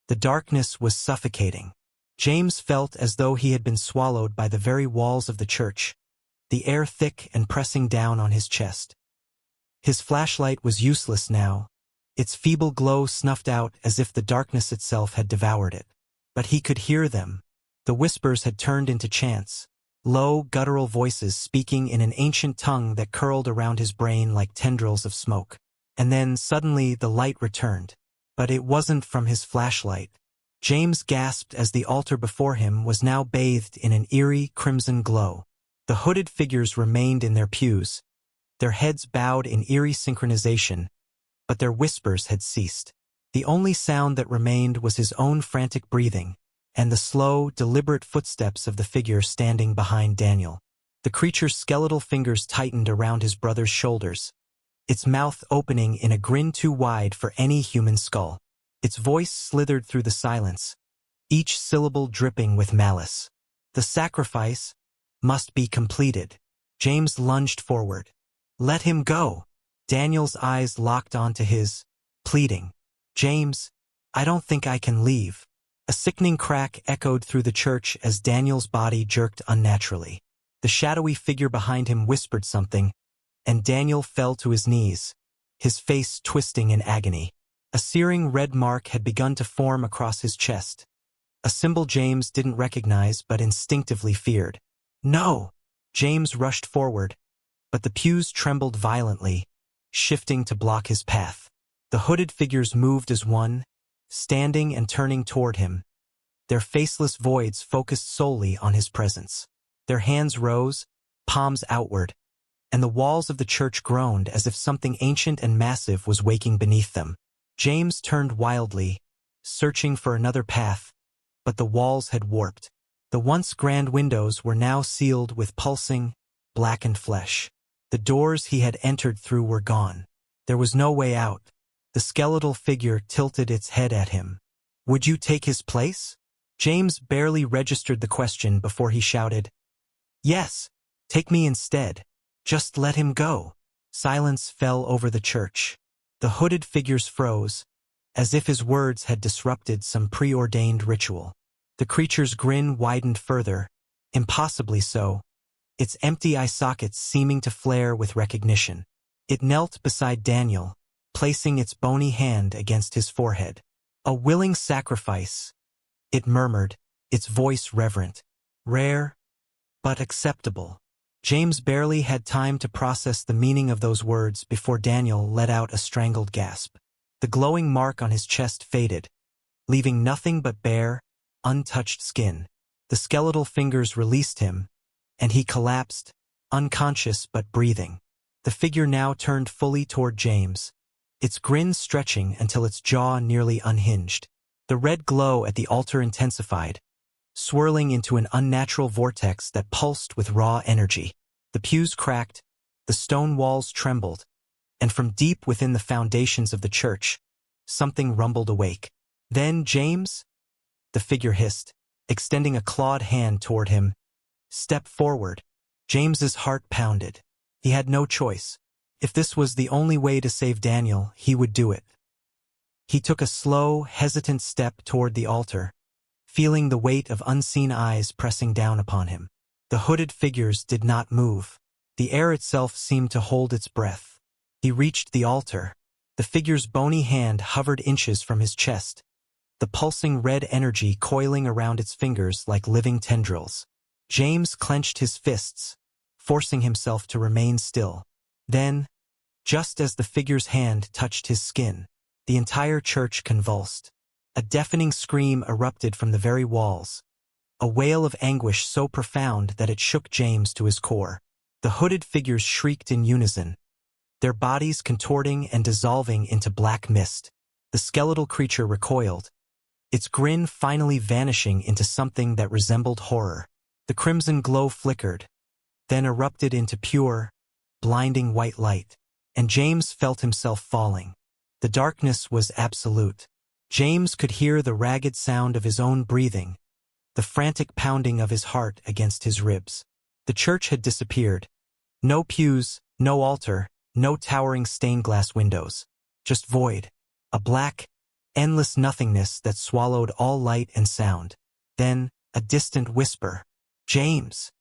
The darkness was suffocating. James felt as though he had been swallowed by the very walls of the church, the air thick and pressing down on his chest. His flashlight was useless now, its feeble glow snuffed out as if the darkness itself had devoured it. But he could hear them. The whispers had turned into chants, low, guttural voices speaking in an ancient tongue that curled around his brain like tendrils of smoke. And then, suddenly, the light returned. But it wasn't from his flashlight. James gasped as the altar before him was now bathed in an eerie, crimson glow. The hooded figures remained in their pews, their heads bowed in eerie synchronization, but their whispers had ceased. The only sound that remained was his own frantic breathing, and the slow, deliberate footsteps of the figure standing behind Daniel. The creature's skeletal fingers tightened around his brother's shoulders, its mouth opening in a grin too wide for any human skull. Its voice slithered through the silence, each syllable dripping with malice. The sacrifice must be completed. James lunged forward. Let him go. Daniel's eyes locked onto his, pleading. James, I don't think I can leave. A sickening crack echoed through the church as Daniel's body jerked unnaturally. The shadowy figure behind him whispered something, and Daniel fell to his knees, his face twisting in agony. A searing red mark had begun to form across his chest, a symbol James didn't recognize but instinctively feared. No! James rushed forward, but the pews trembled violently, shifting to block his path. The hooded figures moved as one, standing and turning toward him, their faceless voids focused solely on his presence. Their hands rose, palms outward, and the walls of the church groaned as if something ancient and massive was waking beneath them. James turned wildly, searching for another path, but the walls had warped. The once grand windows were now sealed with pulsing, blackened flesh. The doors he had entered through were gone. There was no way out. The skeletal figure tilted its head at him. Would you take his place? James barely registered the question before he shouted, Yes, take me instead. Just let him go. Silence fell over the church. The hooded figures froze, as if his words had disrupted some preordained ritual. The creature's grin widened further, impossibly so, its empty eye sockets seeming to flare with recognition. It knelt beside Daniel, placing its bony hand against his forehead. A willing sacrifice, it murmured, its voice reverent. Rare, but acceptable. James barely had time to process the meaning of those words before Daniel let out a strangled gasp. The glowing mark on his chest faded, leaving nothing but bare, untouched skin. The skeletal fingers released him, and he collapsed, unconscious but breathing. The figure now turned fully toward James, its grin stretching until its jaw nearly unhinged. The red glow at the altar intensified, swirling into an unnatural vortex that pulsed with raw energy. The pews cracked, the stone walls trembled, and from deep within the foundations of the church, something rumbled awake. Then, James? The figure hissed, extending a clawed hand toward him. Step forward. James's heart pounded. He had no choice. If this was the only way to save Daniel, he would do it. He took a slow, hesitant step toward the altar, feeling the weight of unseen eyes pressing down upon him. The hooded figures did not move. The air itself seemed to hold its breath. He reached the altar. The figure's bony hand hovered inches from his chest, the pulsing red energy coiling around its fingers like living tendrils. James clenched his fists, forcing himself to remain still. Then, just as the figure's hand touched his skin, the entire church convulsed. A deafening scream erupted from the very walls, a wail of anguish so profound that it shook James to his core. The hooded figures shrieked in unison, their bodies contorting and dissolving into black mist. The skeletal creature recoiled, its grin finally vanishing into something that resembled horror. The crimson glow flickered, then erupted into pure, blinding white light, and James felt himself falling. The darkness was absolute. James could hear the ragged sound of his own breathing, the frantic pounding of his heart against his ribs. The church had disappeared. No pews, no altar, no towering stained glass windows. Just void. A black, endless nothingness that swallowed all light and sound. Then, a distant whisper. "James!"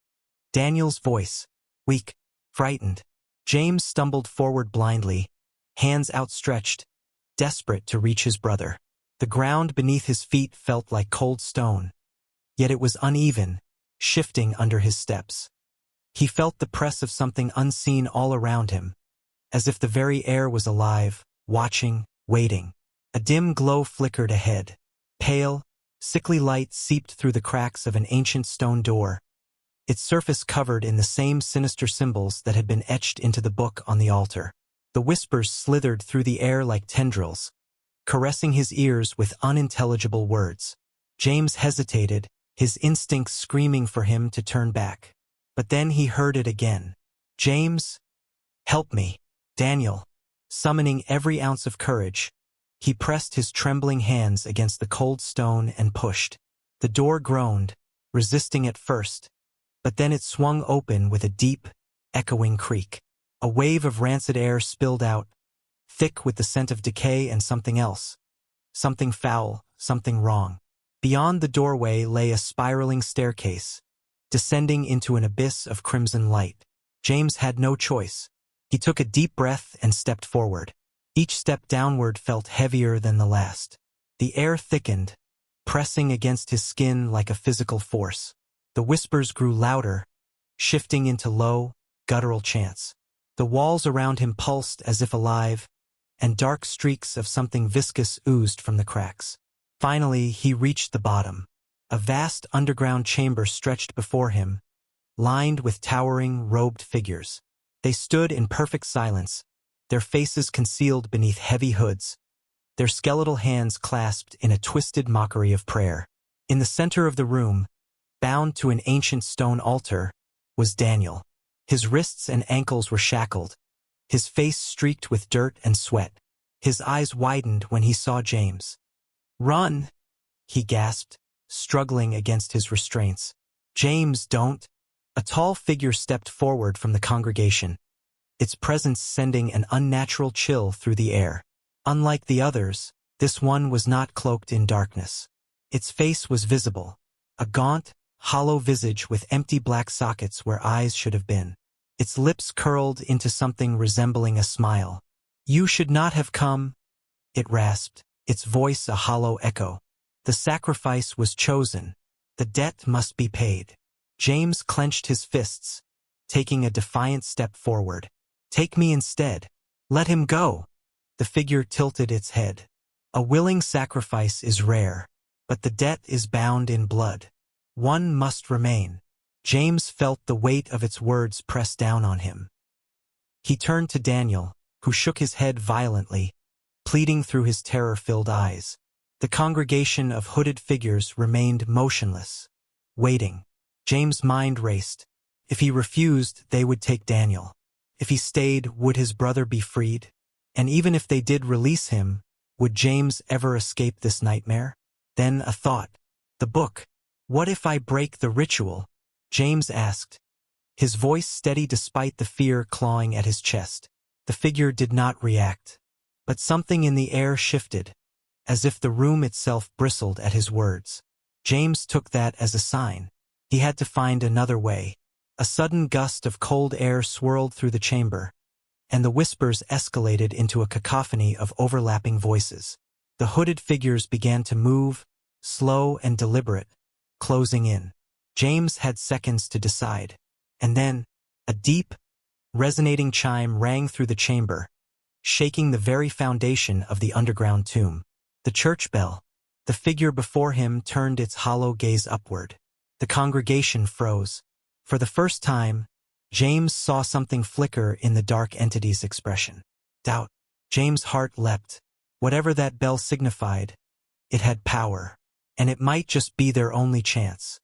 Daniel's voice. Weak, frightened. James stumbled forward blindly, hands outstretched, desperate to reach his brother. The ground beneath his feet felt like cold stone, yet it was uneven, shifting under his steps. He felt the press of something unseen all around him, as if the very air was alive, watching, waiting. A dim glow flickered ahead. Pale, sickly light seeped through the cracks of an ancient stone door, its surface covered in the same sinister symbols that had been etched into the book on the altar. The whispers slithered through the air like tendrils, caressing his ears with unintelligible words. James hesitated, his instincts screaming for him to turn back. But then he heard it again. "James, help me." Daniel, summoning every ounce of courage, he pressed his trembling hands against the cold stone and pushed. The door groaned, resisting at first, but then it swung open with a deep, echoing creak. A wave of rancid air spilled out, thick with the scent of decay and something else. Something foul, something wrong. Beyond the doorway lay a spiraling staircase, descending into an abyss of crimson light. James had no choice. He took a deep breath and stepped forward. Each step downward felt heavier than the last. The air thickened, pressing against his skin like a physical force. The whispers grew louder, shifting into low, guttural chants. The walls around him pulsed as if alive, and dark streaks of something viscous oozed from the cracks. Finally, he reached the bottom. A vast underground chamber stretched before him, lined with towering, robed figures. They stood in perfect silence, their faces concealed beneath heavy hoods, their skeletal hands clasped in a twisted mockery of prayer. In the center of the room, bound to an ancient stone altar, was Daniel. His wrists and ankles were shackled, his face streaked with dirt and sweat. His eyes widened when he saw James. "Run!" he gasped, struggling against his restraints. "James, don't!" A tall figure stepped forward from the congregation, its presence sending an unnatural chill through the air. Unlike the others, this one was not cloaked in darkness. Its face was visible, a gaunt, hollow visage with empty black sockets where eyes should have been. Its lips curled into something resembling a smile. "You should not have come," it rasped, its voice a hollow echo. "The sacrifice was chosen. The debt must be paid." James clenched his fists, taking a defiant step forward. "Take me instead. Let him go." The figure tilted its head. "A willing sacrifice is rare, but the debt is bound in blood. One must remain." James felt the weight of its words press down on him. He turned to Daniel, who shook his head violently, pleading through his terror-filled eyes. The congregation of hooded figures remained motionless, waiting. James' mind raced. If he refused, they would take Daniel. If he stayed, would his brother be freed? And even if they did release him, would James ever escape this nightmare? Then a thought. The book. "What if I break the ritual?" James asked, his voice steady despite the fear clawing at his chest. The figure did not react, but something in the air shifted, as if the room itself bristled at his words. James took that as a sign. He had to find another way. A sudden gust of cold air swirled through the chamber, and the whispers escalated into a cacophony of overlapping voices. The hooded figures began to move, slow and deliberate, closing in. James had seconds to decide. And then, a deep, resonating chime rang through the chamber, shaking the very foundation of the underground tomb. The church bell. The figure before him turned its hollow gaze upward. The congregation froze. For the first time, James saw something flicker in the dark entity's expression. Doubt. James' heart leapt. Whatever that bell signified, it had power, and it might just be their only chance.